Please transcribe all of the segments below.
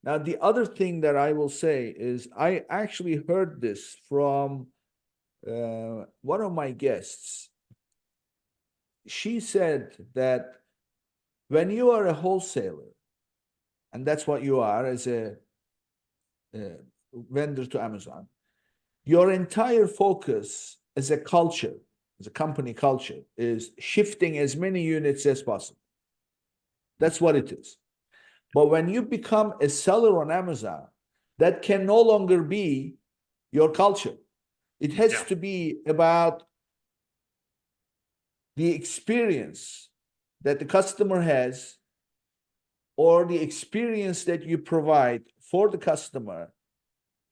Now, the other thing that I will say is I actually heard this from one of my guests. She said that when you are a wholesaler, and that's what you are as a vendor to Amazon, your entire focus as a culture, as a company culture, is shifting as many units as possible. That's what it is. But when you become a seller on Amazon, that can no longer be your culture. It has to be about the experience that the customer has, or the experience that you provide for the customer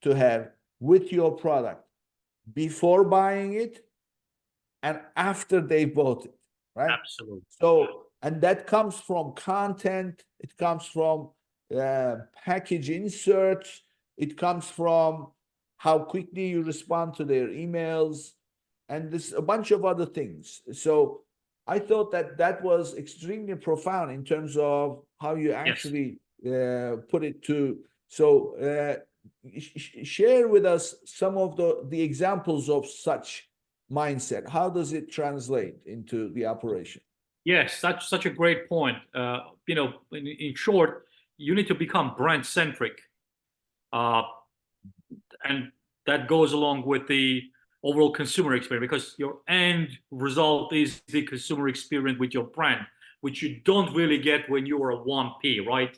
to have with your product before buying it and after they bought it, right? Absolutely. So, and that comes from content, it comes from package inserts, it comes from how quickly you respond to their emails, and there's a bunch of other things. So I thought that that was extremely profound in terms of how you actually put it to. So share with us some of the examples of such mindset. How does it translate into the operation? Yes, such a great point. In short, you need to become brand centric, and that goes along with the overall consumer experience, because your end result is the consumer experience with your brand, which you don't really get when you are a 1P, right?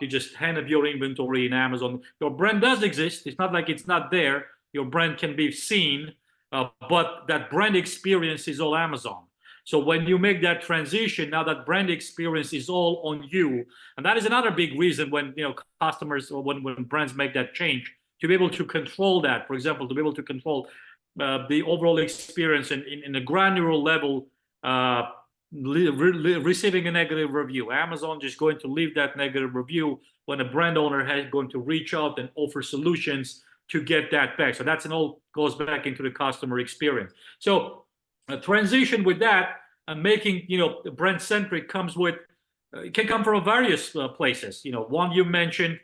You just hand up your inventory in Amazon. Your brand does exist. It's not like it's not there. Your brand can be seen, but that brand experience is all Amazon. So when you make that transition, now that brand experience is all on you, and that is another big reason when customers, or when brands make that change, to be able to control that. For example, to be able to control the overall experience in a granular level, receiving a negative review. Amazon just going to leave that negative review when a brand owner is going to reach out and offer solutions to get that back. So that's all goes back into the customer experience. So a transition with that and making brand centric comes with it can come from various places. One you mentioned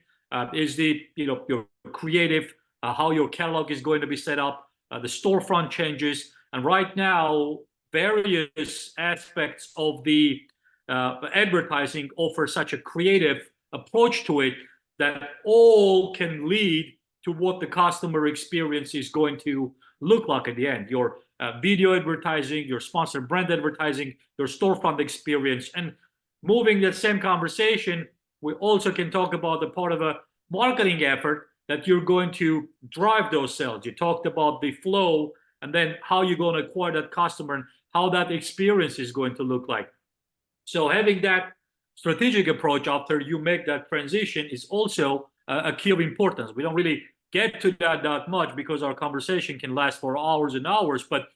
is the your creative, how your catalog is going to be set up, the storefront changes, and right now various aspects of the advertising offer such a creative approach to it that all can lead to what the customer experience is going to look like at the end. Your video advertising, your sponsored brand advertising, your storefront experience. And moving that same conversation, we also can talk about the part of a marketing effort that you're going to drive those sales. You talked about the flow, and then how you're going to acquire that customer and how that experience is going to look like. So having that strategic approach after you make that transition is also a key of importance. We don't really get to that much because our conversation can last for hours and hours, but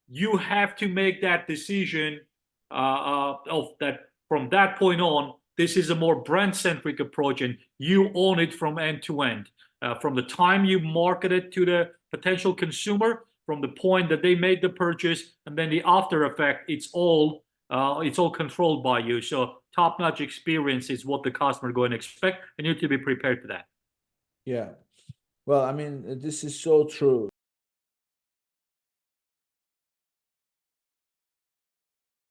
you have to make that decision of that from that point on. This is a more brand-centric approach, and you own it from end to end. From the time you market it to the potential consumer, from the point that they made the purchase, and then the after effect, it's all controlled by you. So top-notch experience is what the customer is going to expect, and you need to be prepared for that. Yeah. Well, I mean, this is so true.